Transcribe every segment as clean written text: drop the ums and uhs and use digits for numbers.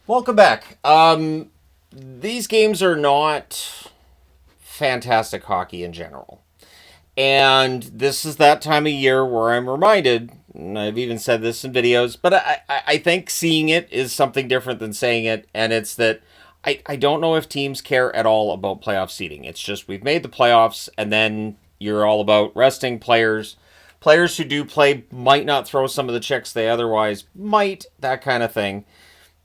Welcome back. These games are not fantastic hockey in general. And this is that time of year where I'm reminded, and I've even said this in videos, but I think seeing it is something different than saying it. And it's that I don't know if teams care at all about playoff seeding. It's just we've made the playoffs, and then you're all about resting players. Players who do play might not throw some of the checks they otherwise might, that kind of thing.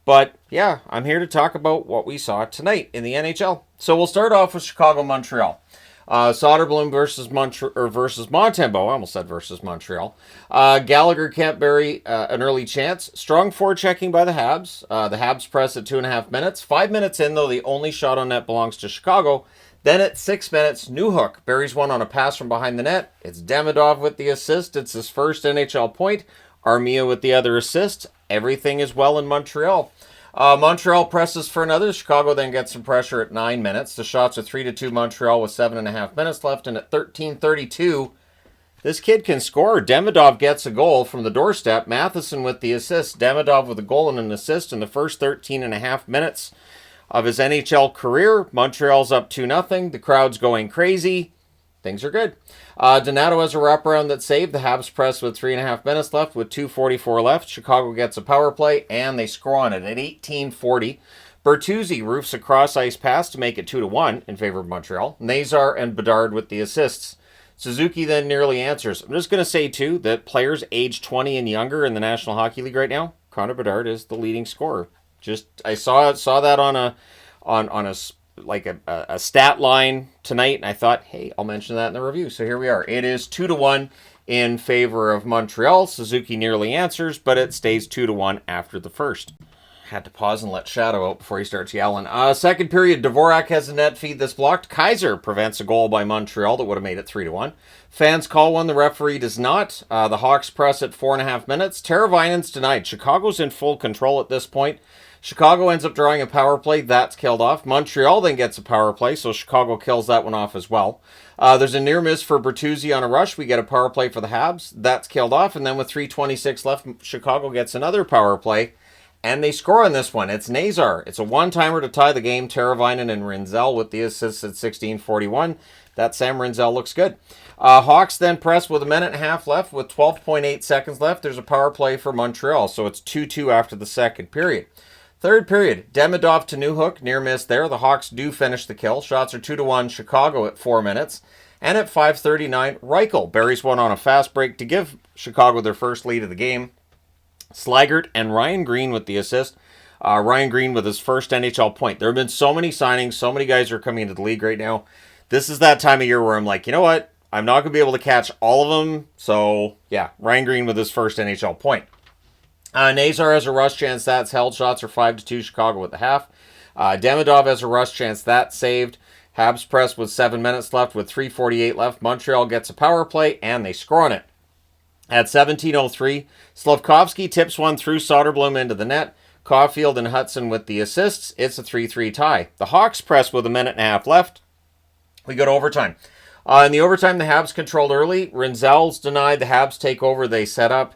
But yeah, I'm here to talk about what we saw tonight in the NHL. So we'll start off with Chicago-Montreal. Soderblom versus Montembeault. I almost said versus Montreal. Gallagher can't bury an early chance. Strong forechecking by the Habs. The Habs press at 2.5 minutes. 5 minutes in, though, the only shot on net belongs to Chicago. Then at 6 minutes, Newhook buries one on a pass from behind the net. It's Demidov with the assist. It's his first NHL point. Armia with the other assist. Everything is well in Montreal. Montreal presses for another. Chicago then gets some pressure at 9 minutes. The shots are 3-2 Montreal with 7.5 minutes left. And at 13:32, this kid can score. Demidov gets a goal from the doorstep. Matheson with the assist. Demidov with a goal and an assist in the first 13.5 minutes of his NHL career. Montreal's up 2-0. The crowd's going crazy. Things are good. Donato has a wraparound that saved. The Habs press with 3.5 minutes left with 2:44 left. Chicago gets a power play, and they score on it at 18:40. Bertuzzi roofs a cross-ice pass to make it 2-1 in favor of Montreal. Nazar and Bedard with the assists. Suzuki then nearly answers. I'm just going to say, too, that players age 20 and younger in the National Hockey League right now, Connor Bedard is the leading scorer. I saw that on a stat line tonight, and I thought, hey, I'll mention that in the review. So here we are. It is 2-1 in favor of Montreal. Suzuki nearly answers, but it stays 2-1 after the first. Had to pause and let Shadow out before he starts yelling. Second period, Dvorak has a net feed that's blocked. Kaiser prevents a goal by Montreal that would have made it 3-1. Fans call one, the referee does not. The Hawks press at 4.5 minutes. Teravainen's denied. Chicago's in full control at this point. Chicago ends up drawing a power play. That's killed off. Montreal then gets a power play, so Chicago kills that one off as well. There's a near miss for Bertuzzi on a rush. We get a power play for the Habs. That's killed off. And then with 3:26 left, Chicago gets another power play. And they score on this one. It's Nazar. It's a one-timer to tie the game. Teravainen and Rinzel with the assists at 16:41. That Sam Rinzel looks good. Hawks then press with a minute and a half left with 12.8 seconds left. There's a power play for Montreal, so it's 2-2 after the second period. Third period, Demidov to Newhook, near miss there. The Hawks do finish the kill. Shots are 2-1 Chicago at 4 minutes. And at 5:39, Reichel buries one on a fast break to give Chicago their first lead of the game. Slaggert and Ryan Green with the assist. Ryan Green with his first NHL point. There have been so many signings. So many guys are coming into the league right now. This is that time of year where I'm like, you know what? I'm not going to be able to catch all of them. So, yeah, Ryan Green with his first NHL point. Nazar has a rush chance. That's held. Shots are 5-2 Chicago at the half. Demidov has a rush chance. That's saved. Habs press with 7 minutes left with 3:48 left. Montreal gets a power play, and they score on it. At 17:03, Slavkovsky tips one through Soderblom into the net. Caulfield and Hudson with the assists. It's a 3-3 tie. The Hawks press with a minute and a half left. We go to overtime. In the overtime, the Habs controlled early. Rinzel's denied. The Habs take over. They set up.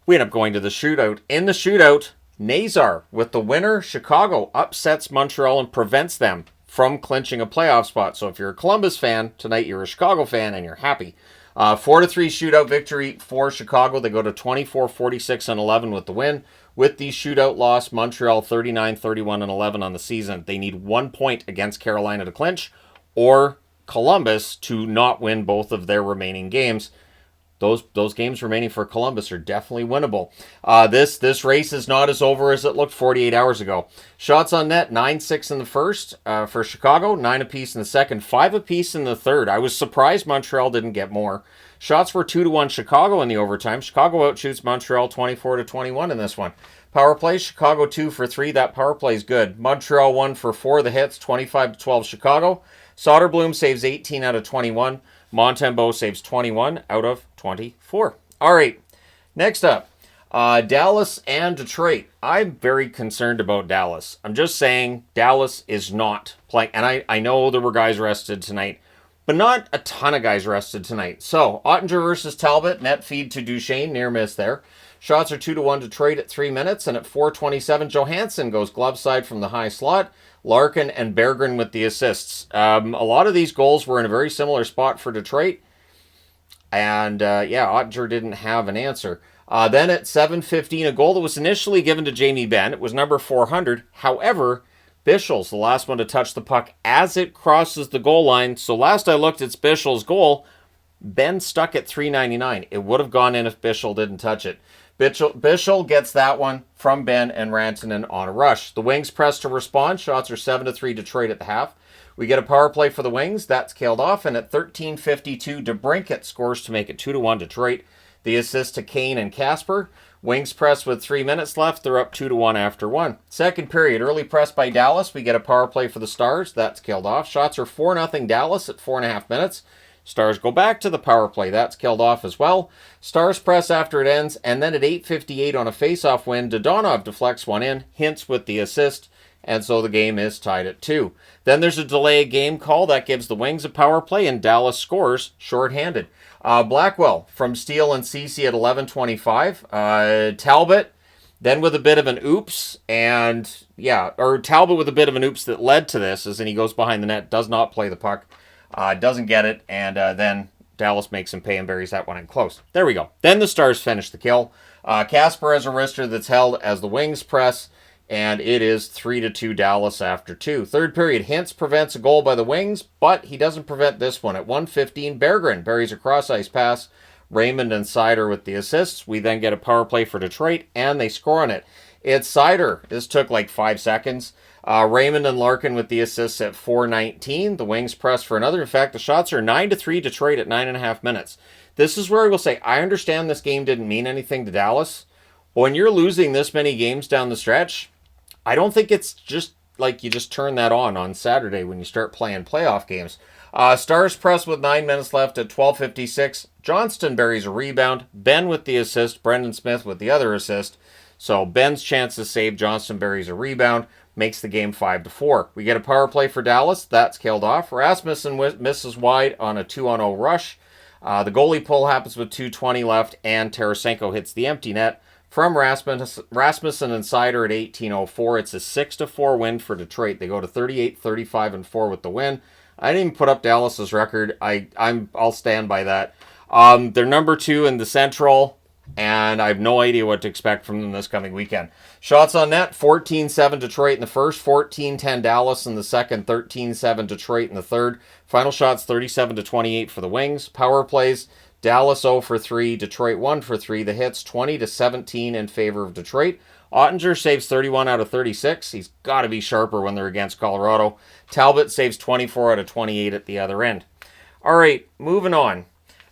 We end up going to the shootout. In the shootout, Nazar with the winner. Chicago upsets Montreal and prevents them from clinching a playoff spot. So if you're a Columbus fan, tonight you're a Chicago fan and you're happy. 4-3 shootout victory for Chicago. They go to 24-46-11 with the win. With the shootout loss, Montreal 39-31-11 on the season. They need 1 point against Carolina to clinch, or Columbus to not win both of their remaining games. Those games remaining for Columbus are definitely winnable. This race is not as over as it looked 48 hours ago. Shots on net, 9-6 in the first for Chicago, 9 apiece in the second, 5 apiece in the third. I was surprised Montreal didn't get more. Shots were 2-1 Chicago in the overtime. Chicago outshoots Montreal 24-21 in this one. Power play, Chicago 2 for 3. That power play is good. Montreal 1 for 4. The hits, 25-12 Chicago. Soderblom saves 18 out of 21. Montembeault saves 21 out of 24. All right, next up, Dallas and Detroit. I'm very concerned about Dallas. I'm just saying Dallas is not playing. And I know there were guys rested tonight, but not a ton of guys rested tonight. So, Ottinger versus Talbot, net feed to Duchesne, near miss there. Shots are 2-1 Detroit at 3 minutes, and at 4:27, Johansson goes glove side from the high slot. Larkin and Berggren with the assists. A lot of these goals were in a very similar spot for Detroit, and Ottinger didn't have an answer. Then at 7:15, a goal that was initially given to Jamie Benn. It was number 400. However, Bischel's the last one to touch the puck as it crosses the goal line. So last I looked, it's Bischel's goal. Ben stuck at 399. It would have gone in if Bischel didn't touch it. Bischel gets that one from Ben and Rantanen on a rush. The Wings press to respond. Shots are 7-3 Detroit at the half. We get a power play for the Wings. That's killed off. And at 13:52, DeBrincat scores to make it 2-1 Detroit. The assist to Kane and Kasper. Wings press with 3 minutes left. They're up 2-1 after one. Second period, early press by Dallas. We get a power play for the Stars. That's killed off. Shots are 4-0 Dallas at 4.5 minutes. Stars go back to the power play. That's killed off as well. Stars press after it ends. And then at 8:58 on a face-off win, Dodonov deflects one in. Hintz with the assist. And so the game is tied at 2. Then there's a delay game call. That gives the Wings a power play, and Dallas scores shorthanded. Blackwell from Steele and Ceci at 11:25. Talbot then with a bit of an oops, Talbot with a bit of an oops that led to this, as in he goes behind the net, does not play the puck, doesn't get it, and then Dallas makes him pay and buries that one in close. There we go. Then the Stars finish the kill. Kasper has a wrister that's held as the Wings press, and it is 3-2 Dallas after 2. Third period, Hintz prevents a goal by the Wings, but he doesn't prevent this one. At 1:15, Berggren buries a cross-ice pass. Raymond and Seider with the assists. We then get a power play for Detroit, and they score on it. It's Seider. This took like 5 seconds. Raymond and Larkin with the assists at 4:19. The Wings press for another. In fact, the shots are 9-3 Detroit at 9.5 minutes. This is where I will say, I understand this game didn't mean anything to Dallas. But when you're losing this many games down the stretch, I don't think it's just like you just turn that on Saturday when you start playing playoff games. Stars press with 9 minutes left at 12:56. Johnston buries a rebound. Ben with the assist. Brendan Smith with the other assist. So Ben's chance to save. Johnston buries a rebound. Makes the game 5-4. We get a power play for Dallas. That's killed off. Rasmussen misses wide on a 2-on-0 rush. The goalie pull happens with 2:20 left, and Tarasenko hits the empty net from Rasmussen and Seider at 18:04. It's a 6-4 win for Detroit. They go to 38, 35-4 with the win. I didn't even put up Dallas's record. I'll stand by that. They're number 2 in the Central, and I have no idea what to expect from them this coming weekend. Shots on net, 14-7 Detroit in the first, 14-10 Dallas in the second, 13-7 Detroit in the third. Final shots, 37-28 for the Wings. Power plays, Dallas 0 for 3, Detroit 1 for 3. The hits 20-17 in favor of Detroit. Ottinger saves 31 out of 36. He's got to be sharper when they're against Colorado. Talbot saves 24 out of 28 at the other end. All right, moving on.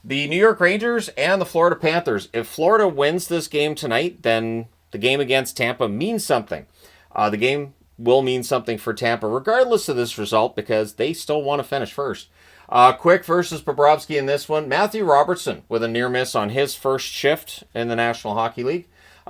The New York Rangers and the Florida Panthers. If Florida wins this game tonight, then the game against Tampa means something. The game will mean something for Tampa, regardless of this result, because they still want to finish first. Quick versus Bobrovsky in this one. Matthew Robertson with a near miss on his first shift in the National Hockey League.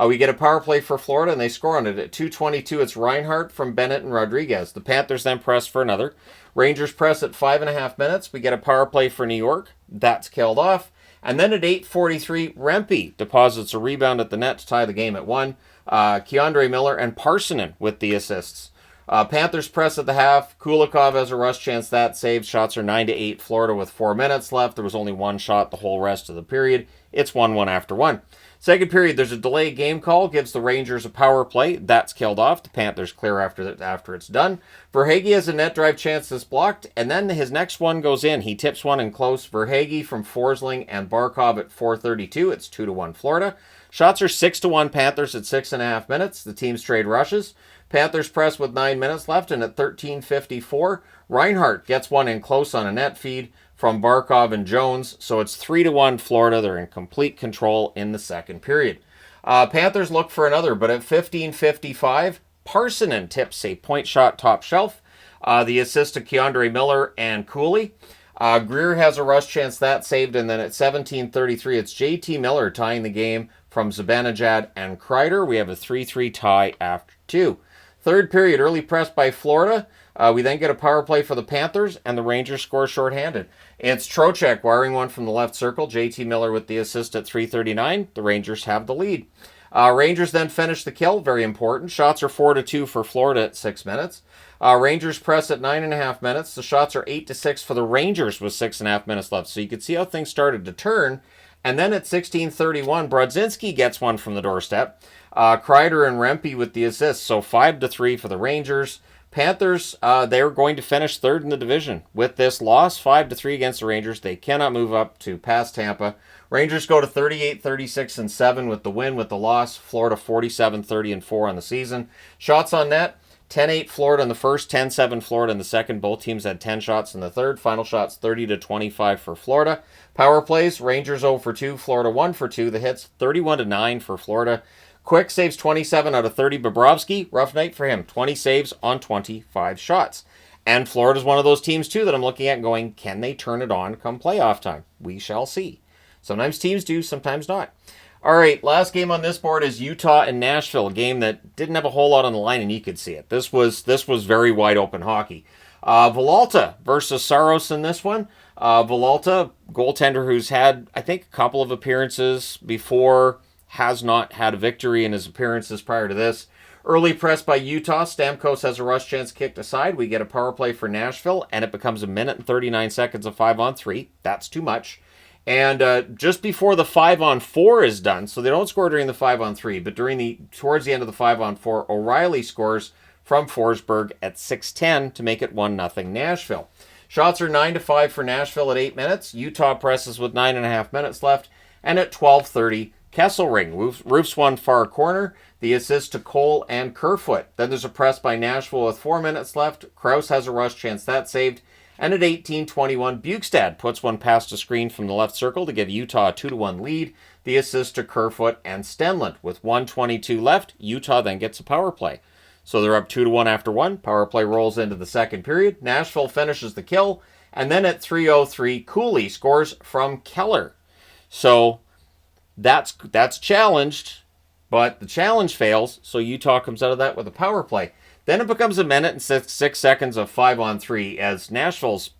We get a power play for Florida, and they score on it. At 2:22, it's Reinhart from Bennett and Rodriguez. The Panthers then press for another. Rangers press at 5.5 minutes. We get a power play for New York. That's killed off. And then at 8:43, Rempe deposits a rebound at the net to tie the game at 1. Keandre Miller and Parsonen with the assists. Panthers press at the half. Kulikov has a rush chance. That saves. Shots are 9-8. Florida with 4 minutes left. There was only one shot the whole rest of the period. It's 1-1 after 1. Second period, there's a delayed game call. Gives the Rangers a power play. That's killed off. The Panthers clear after it's done. Verhaeghe has a net drive chance that's blocked. And then his next one goes in. He tips one in close. Verhaeghe from Forsling and Barkov at 4:32. It's 2-1 Florida. Shots are 6-1 Panthers at 6.5 minutes. The teams trade rushes. Panthers press with 9 minutes left, and at 13:54, Reinhart gets one in close on a net feed from Barkov and Jones. So it's 3-1 Florida. They're in complete control in the second period. Panthers look for another, but at 15:55, Parsonen tips a point shot top shelf. The assist to Keandre Miller and Cooley. Greer has a rush chance. That saved, and then at 17:33, it's JT Miller tying the game from Zibanejad and Kreider. We have a 3-3 tie after 2. Third period, early press by Florida. We then get a power play for the Panthers, and the Rangers score shorthanded. It's Trocheck wiring one from the left circle. JT Miller with the assist at 3:39. The Rangers have the lead. Rangers then finish the kill. Very important. Shots are 4-2 for Florida at 6 minutes. Rangers press at 9.5 minutes. The shots are 8-6 for the Rangers with 6.5 minutes left. So you can see how things started to turn. And then at 16:31, Brodzinski gets one from the doorstep. Kreider and Rempe with the assists. So 5-3 for the Rangers. Panthers, they're going to finish third in the division. With this loss, 5-3 against the Rangers, they cannot move up to past Tampa. Rangers go to 38, 36, and 7 with the win. With the loss, Florida 47, 30, and 4 on the season. Shots on net, 10-8 Florida in the first, 10-7 Florida in the second. Both teams had 10 shots in the third. Final shots 30-25 for Florida. Power plays, Rangers 0 for 2, Florida 1 for 2. The hits 31-9 for Florida. Quick saves 27 out of 30. Bobrovsky, rough night for him. 20 saves on 25 shots. And Florida's one of those teams, too, that I'm looking at going, can they turn it on come playoff time? We shall see. Sometimes teams do, sometimes not. All right, last game on this board is Utah and Nashville, a game that didn't have a whole lot on the line, and you could see it. This was very wide open hockey. Villalta versus Saros in this one. Villalta, goaltender who's had, I think, a couple of appearances before, has not had a victory in his appearances prior to this. Early press by Utah. Stamkos has a rush chance kicked aside. We get a power play for Nashville, and it becomes 1 minute and 39 seconds of 5-on-3. That's too much. And just before the 5-on-4 is done, so they don't score during the 5-on-3, but towards the end of the 5-on-4, O'Reilly scores from Forsberg at 6:10 to make it 1-0 Nashville. Shots are 9-5 for Nashville at 8 minutes. Utah presses with 9.5 minutes left, and at 12:30, Kesselring roofs one far corner. The assist to Cole and Kerfoot. Then there's a press by Nashville with 4 minutes left. Krause has a rush chance, that's saved. And at 18:21, Bukestad puts one past a screen from the left circle to give Utah a 2-1 lead. The assist to Kerfoot and Stenlund. With 1:22 left, Utah then gets a power play. So they're up 2-1 after one. Power play rolls into the second period. Nashville finishes the kill. And then at 3:03, Cooley scores from Keller. So that's challenged, but the challenge fails, so Utah comes out of that with a power play. Then it becomes 1 minute and 6 seconds of 5-on-3 as Nashville's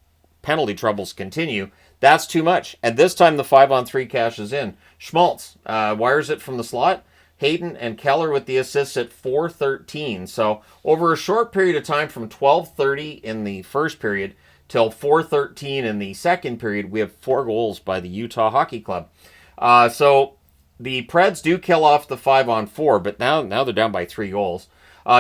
penalty troubles continue. That's too much. And this time the 5-on-3 cashes in. Schmaltz wires it from the slot. Hayden and Keller with the assists at 4:13. So over a short period of time from 12:30 in the first period till 4:13 in the second period, we have 4 goals by the Utah Hockey Club. So the Preds do kill off the 5-on-4, but now they're down by 3 goals.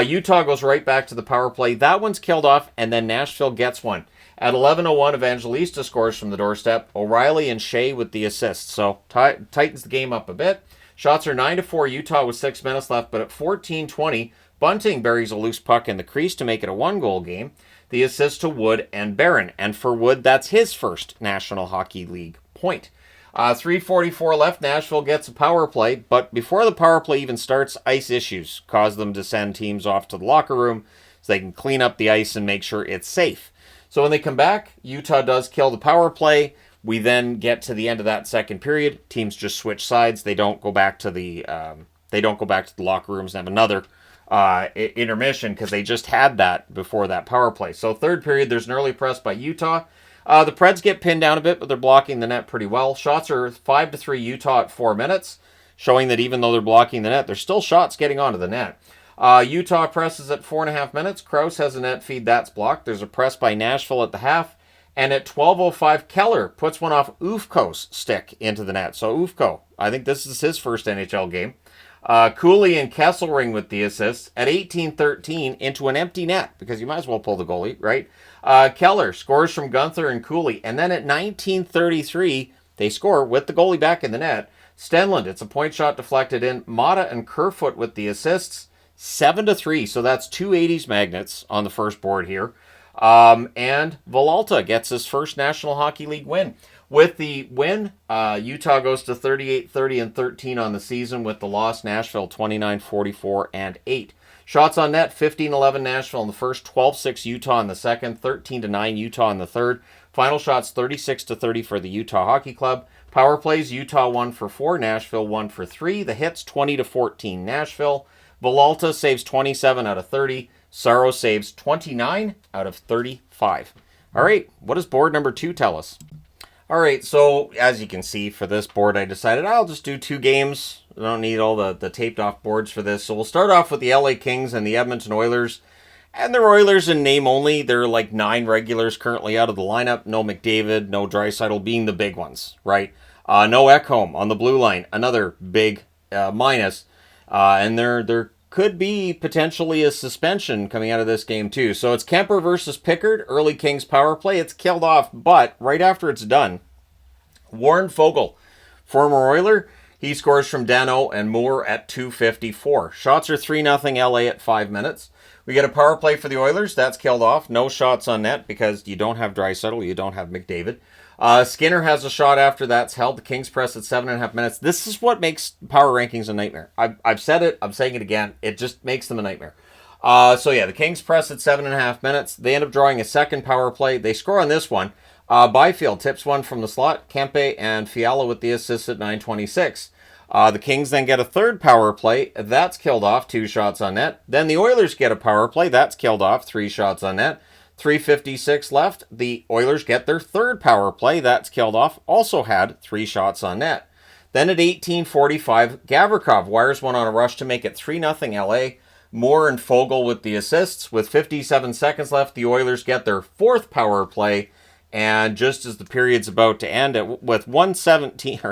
Utah goes right back to the power play. That one's killed off, and then Nashville gets one. At 11:01, Evangelista scores from the doorstep. O'Reilly and Shea with the assists. So tightens the game up a bit. Shots are 9-4 Utah with 6 minutes left, but at 14:20, Bunting buries a loose puck in the crease to make it a 1-goal game. The assist to Wood and Barron. And for Wood, that's his first National Hockey League point. 3:44 left. Nashville gets a power play, but before the power play even starts, ice issues cause them to send teams off to the locker room so they can clean up the ice and make sure it's safe. So when they come back, Utah does kill the power play. We then get to the end of that second period. Teams just switch sides. They don't go back to the locker rooms and have another intermission because they just had that before that power play. So third period, there's an early press by Utah. The Preds get pinned down a bit, but they're blocking the net pretty well. Shots are 5-3 Utah at 4 minutes, showing that even though they're blocking the net, there's still shots getting onto the net. Utah presses at 4.5 minutes. Krause has a net feed that's blocked. There's a press by Nashville at the half. And at 12:05, Keller puts one off Ufko's stick into the net. So Ufko, I think this is his first NHL game. Cooley and Kesselring with the assists. At 18:13, into an empty net, because you might as well pull the goalie, right? Keller scores from Gunther and Cooley. And then at 19:33, they score with the goalie back in the net. Stenlund, it's a point shot deflected in. Mata and Kerfoot with the assists. 7-3, so that's 2 80s magnets on the first board here. And Villalta gets his first National Hockey League win. With the win, Utah goes to 38-30-13 on the season. With the loss, Nashville 29-44-8. Shots on net, 15-11 Nashville in the first, 12-6 Utah in the second, 13-9 Utah in the third. Final shots 36-30 for the Utah Hockey Club. Power plays, Utah 1 for 4, Nashville 1 for 3. The hits 20-14 Nashville. Villalta saves 27 out of 30. Saros saves 29 out of 35. All right, what does board number 2 tell us? All right, so as you can see for this board, I decided I'll just do 2 games. I don't need all the taped off boards for this. So we'll start off with the LA Kings and the Edmonton Oilers. And they're Oilers in name only. They're like 9 regulars currently out of the lineup. No McDavid, no Draisaitl being the big ones, right? No Ekholm on the blue line, another big minus. And there could be potentially a suspension coming out of this game too. So it's Kemper versus Pickard, early Kings power play. It's killed off, but right after it's done, Warren Foegele, former Oiler, he scores from Dano and Moore at 2:54. Shots are 3-0 LA at 5 minutes. We get a power play for the Oilers. That's killed off. No shots on net because you don't have Draisaitl, you don't have McDavid. Skinner has a shot after that's held. The Kings press at 7.5 minutes. This is what makes power rankings a nightmare. I've said it. I'm saying it again. It just makes them a nightmare. So yeah, the Kings press at 7.5 minutes. They end up drawing a second power play. They score on this one. Byfield tips one from the slot. Kempe and Fiala with the assist at 9:26. The Kings then get a third power play. That's killed off. 2 shots on net. Then the Oilers get a power play. That's killed off. 3 shots on net. 3:56 left. The Oilers get their third power play. That's killed off. Also had 3 shots on net. Then at 18:45, Gavrikov wires one on a rush to make it 3-0 LA. Moore and Foegele with the assists. With 57 seconds left, the Oilers get their fourth power play. And just as the period's about to end, with 1:17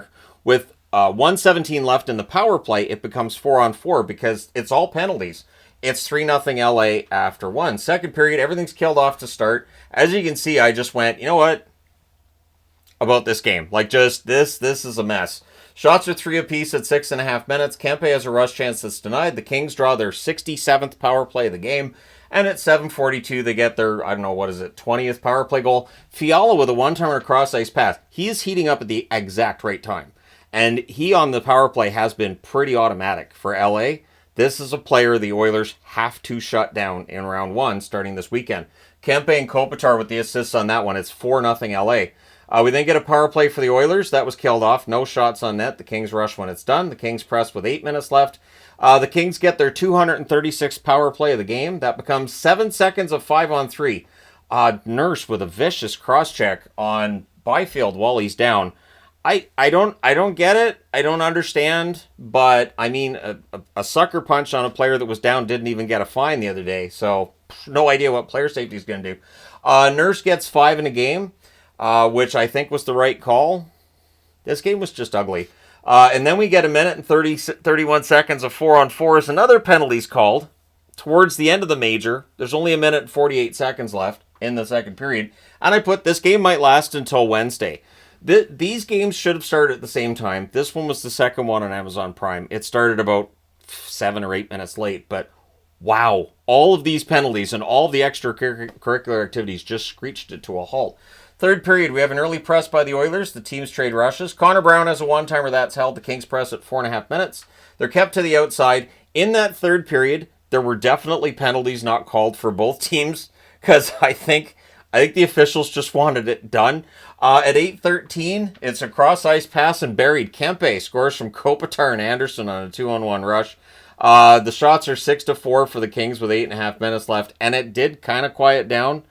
left in the power play, it becomes 4-on-4 because it's all penalties. It's 3-0 LA after 1. Second period, everything's killed off to start. As you can see, I just went, you know what? About this game. Like, just this is a mess. Shots are 3 apiece at 6.5 minutes. Kempe has a rush chance that's denied. The Kings draw their 67th power play of the game. And at 7:42, they get their, 20th power play goal. Fiala with a one-timer cross-ice pass. He is heating up at the exact right time. And he on the power play has been pretty automatic for LA. This is a player the Oilers have to shut down in round 1 starting this weekend. Kempe and Kopitar with the assists on that one. It's 4-0 LA. We then get a power play for the Oilers. That was killed off. No shots on net. The Kings rush when it's done. The Kings press with 8 minutes left. The Kings get their 236th power play of the game. That becomes 7 seconds of 5-on-3. Nurse with a vicious cross-check on Byfield while he's down. I don't get it. I don't understand. But, I mean, a sucker punch on a player that was down didn't even get a fine the other day. So, no idea what player safety is going to do. Nurse gets 5 in a game, which I think was the right call. This game was just ugly. And then we get a minute and 31 seconds of 4-on-4s. Another penalty's called towards the end of the major. There's only a minute and 48 seconds left in the second period. And I put this game might last until Wednesday. These games should have started at the same time. This one was the second one on Amazon Prime. It started about 7 or 8 minutes late. But wow, all of these penalties and all of the extracurricular activities just screeched it to a halt. Third period, we have an early press by the Oilers. The teams trade rushes. Connor Brown has a one-timer that's held. The Kings press at 4.5 minutes. They're kept to the outside. In that third period, there were definitely penalties not called for both teams because I think the officials just wanted it done. At 8:13, it's a cross-ice pass and buried. Kempe scores from Kopitar and Anderson on a 2-on-1 rush. The shots are 6-4 for the Kings with 8.5 minutes left, and it did kind of quiet down.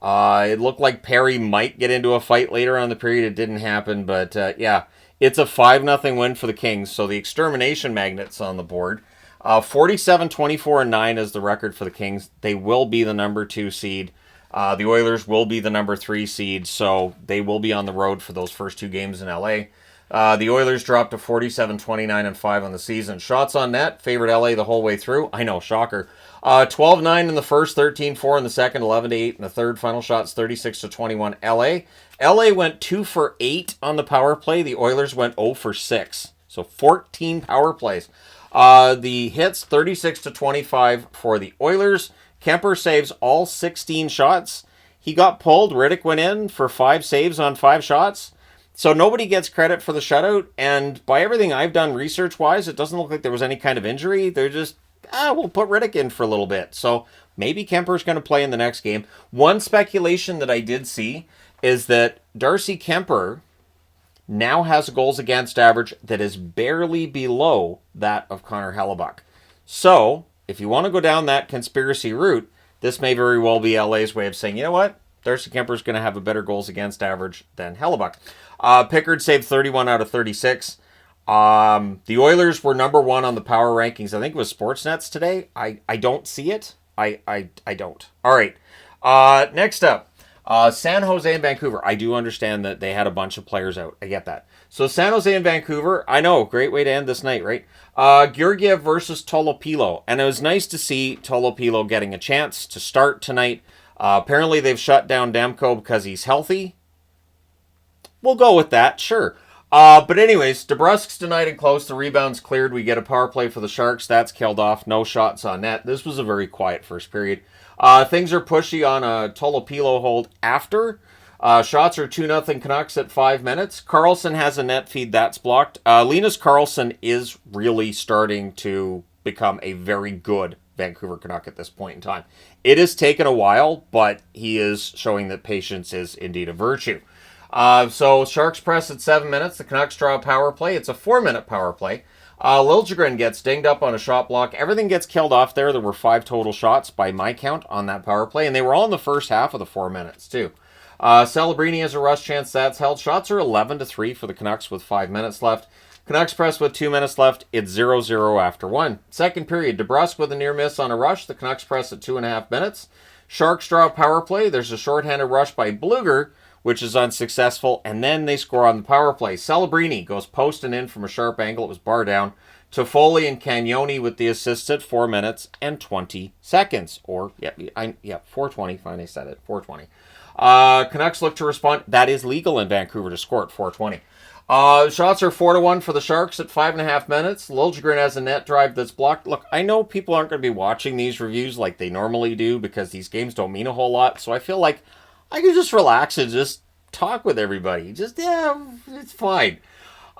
It looked like Perry might get into a fight later on in the period. It didn't happen, but yeah, it's a 5-0 win for the Kings. So the extermination magnets on the board. 47-24-9 is the record for the Kings. They will be the number 2 seed. The Oilers will be the number 3 seed, so they will be on the road for those first 2 games in LA. The Oilers dropped to 47-29-5 on the season. Shots on net, favored LA the whole way through. I know, shocker. 12-9 in the first, 13-4 in the second, 11-8 in the third. Final shots 36-21 LA. LA went 2 for 8 on the power play. The Oilers went 0 for 6. So 14 power plays. The hits 36-25 for the Oilers. Kemper saves all 16 shots. He got pulled. Riddick went in for 5 saves on 5 shots. So nobody gets credit for the shutout. And by everything I've done research-wise, it doesn't look like there was any kind of injury. They're just, we'll put Riddick in for a little bit. So maybe Kemper's going to play in the next game. One speculation that I did see is that Darcy Kemper now has a goals against average that is barely below that of Connor Hellebuck. So if you want to go down that conspiracy route, this may very well be LA's way of saying, you know what? Darcy Kemper's going to have a better goals against average than Hellebuck. Pickard saved 31 out of 36. The Oilers were number 1 on the power rankings. I think it was Sportsnet's today. I don't see it. I don't. All right. Next up. San Jose and Vancouver. I do understand that they had a bunch of players out. I get that. So San Jose and Vancouver, I know, great way to end this night, right? Georgiev versus Tolopilo. And it was nice to see Tolopilo getting a chance to start tonight. Apparently they've shut down Demko because he's healthy. We'll go with that, sure. But anyways, DeBrusk's denied and close. The rebound's cleared. We get a power play for the Sharks. That's killed off. No shots on net. This was a very quiet first period. Things are pushy on a Tolopilo hold after. Shots are 2-0 Canucks at 5 minutes. Carlson has a net feed that's blocked. Linus Carlson is really starting to become a very good Vancouver Canuck at this point in time. It has taken a while, but he is showing that patience is indeed a virtue. So Sharks press at 7 minutes. The Canucks draw a power play. It's a 4-minute power play. Liljegren gets dinged up on a shot block. Everything gets killed off there. There were 5 total shots by my count on that power play, and they were all in the first half of the 4 minutes too. Celebrini has a rush chance. That's held. Shots are 11-3 for the Canucks with 5 minutes left. Canucks press with 2 minutes left. It's 0-0 after 1. Second period, DeBrusk with a near miss on a rush. The Canucks press at 2.5 minutes. Sharks draw a power play. There's a shorthanded rush by Bluger, which is unsuccessful, and then they score on the power play. Celebrini goes posting in from a sharp angle. It was bar down. Toffoli and Cagnoni with the assists at 4 minutes and 20 seconds. Or, 4:20. Fine, I said it. 4:20. Canucks look to respond. That is legal in Vancouver to score at 4:20. Shots are 4-1 for the Sharks at 5.5 minutes. Liljegren has a net drive that's blocked. Look, I know people aren't going to be watching these reviews like they normally do because these games don't mean a whole lot, so I feel like I can just relax and just talk with everybody. It's fine.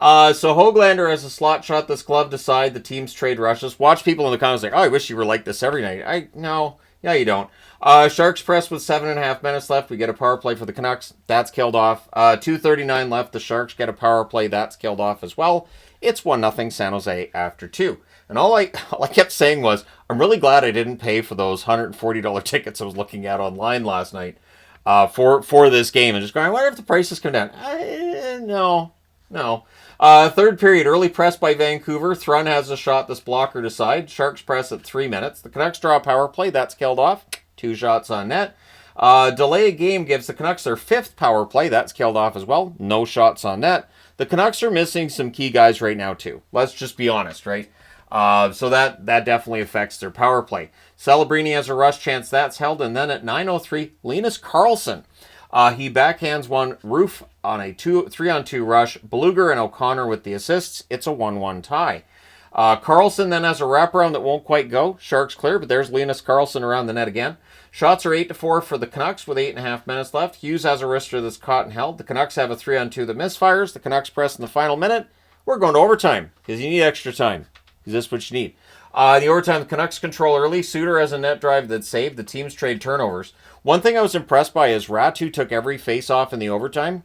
So Höglander has a slot shot that's gloved aside. The team's trade rushes. Watch people in the comments like, oh, I wish you were like this every night. No, you don't. Sharks press with 7.5 minutes left. We get a power play for the Canucks. That's killed off. 2:39 left. The Sharks get a power play. That's killed off as well. It's 1-0 San Jose after 2. And all I kept saying was, I'm really glad I didn't pay for those $140 tickets I was looking at online last night. For this game, and just going, I wonder if the prices come down. No. Third period, early press by Vancouver. Thrun has a shot that's blockered aside. Sharks press at 3 minutes. The Canucks draw a power play. That's killed off. 2 shots on net. Delay a game gives the Canucks their 5th power play. That's killed off as well. No shots on net. The Canucks are missing some key guys right now too. Let's just be honest, right? So that definitely affects their power play. Celebrini has a rush chance. That's held. And then at 9:03, Linus Carlson. He backhands one Roof on a 3-on-2 rush. Bluger and O'Connor with the assists. It's a 1-1 tie. Carlson then has a wraparound that won't quite go. Sharks clear, but there's Linus Carlson around the net again. Shots are 8-4 for the Canucks with 8.5 minutes left. Hughes has a wrister that's caught and held. The Canucks have a 3-on-2 that misfires. The Canucks press in the final minute. We're going to overtime because you need extra time. Is this what you need? The overtime, the Canucks control early. Suter has a net drive that's saved. The teams trade turnovers. One thing I was impressed by is Ratu took every face-off in the overtime.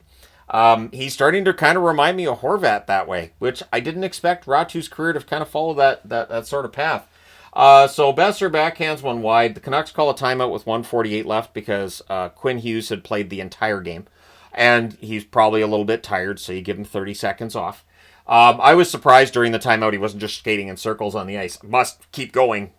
He's starting to kind of remind me of Horvat that way, which I didn't expect Ratu's career to kind of follow that sort of path. So Besser backhands one wide. The Canucks call a timeout with 1:48 left because Quinn Hughes had played the entire game. And he's probably a little bit tired, so you give him 30 seconds off. I was surprised during the timeout he wasn't just skating in circles on the ice. Must keep going.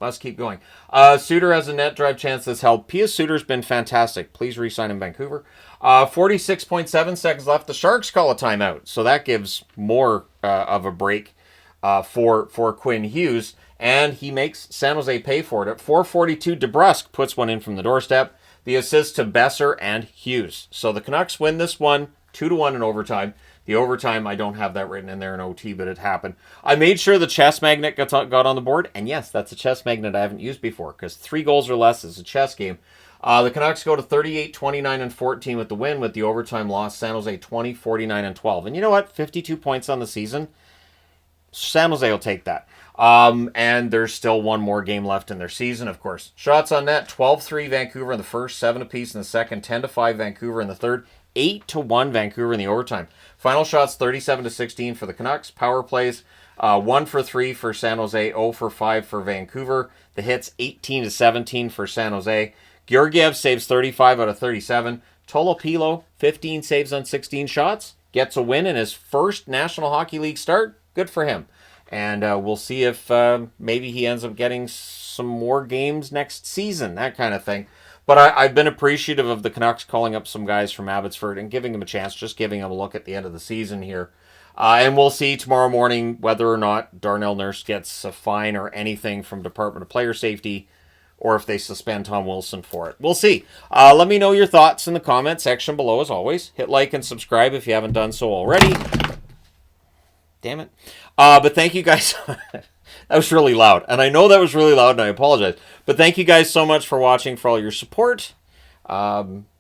Suter has a net drive chance that's held. Pius Suter's been fantastic. Please re-sign in Vancouver. 46.7 seconds left. The Sharks call a timeout. So that gives more of a break for Quinn Hughes. And he makes San Jose pay for it. At 4:42, DeBrusk puts one in from the doorstep. The assist to Besser and Hughes. So the Canucks win this one 2-1 in overtime. The overtime, I don't have that written in there in OT, but it happened. I made sure the chess magnet got on the board, and yes, that's a chess magnet I haven't used before, because 3 goals or less is a chess game. The Canucks go to 38, 29, and 14 with the win. With the overtime loss, San Jose 20, 49, and 12. And you know what? 52 points on the season. San Jose will take that. And there's still one more game left in their season, of course. Shots on net, 12-3 Vancouver in the first, 7 apiece in the second, 10-5 Vancouver in the third, 8-1 Vancouver in the overtime. Final shots 37-16 for the Canucks. Power plays 1 for 3 for San Jose, 0 for 5 for Vancouver. The hits 18-17 for San Jose. Georgiev saves 35 out of 37. Tolopilo, 15 saves on 16 shots. Gets a win in his first National Hockey League start. Good for him. And we'll see if maybe he ends up getting some more games next season, that kind of thing. But I've been appreciative of the Canucks calling up some guys from Abbotsford and giving them a chance, just giving them a look at the end of the season here. And we'll see tomorrow morning whether or not Darnell Nurse gets a fine or anything from Department of Player Safety, or if they suspend Tom Wilson for it. We'll see. Let me know your thoughts in the comment section below, as always. Hit like and subscribe if you haven't done so already. Damn it. But thank you guys. That was really loud. And I know that was really loud, and I apologize. But thank you guys so much for watching, for all your support.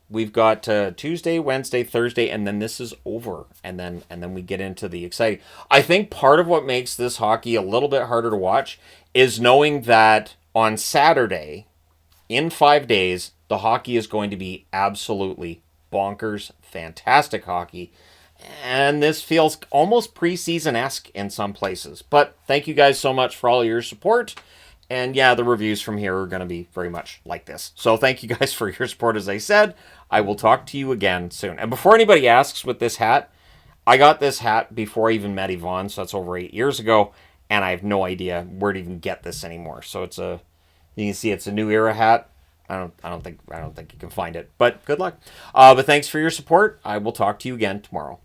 We've got Tuesday, Wednesday, Thursday, and then this is over. And then we get into the exciting. I think part of what makes this hockey a little bit harder to watch is knowing that on Saturday, in 5 days, the hockey is going to be absolutely bonkers, fantastic hockey. And this feels almost preseason-esque in some places. But thank you guys so much for all your support. And yeah, the reviews from here are going to be very much like this. So thank you guys for your support, as I said. I will talk to you again soon. And before anybody asks with this hat, I got this hat before I even met Yvonne, so that's over 8 years ago. And I have no idea where to even get this anymore. So it's you can see it's a New Era hat. I don't think you can find it. But good luck. But thanks for your support. I will talk to you again tomorrow.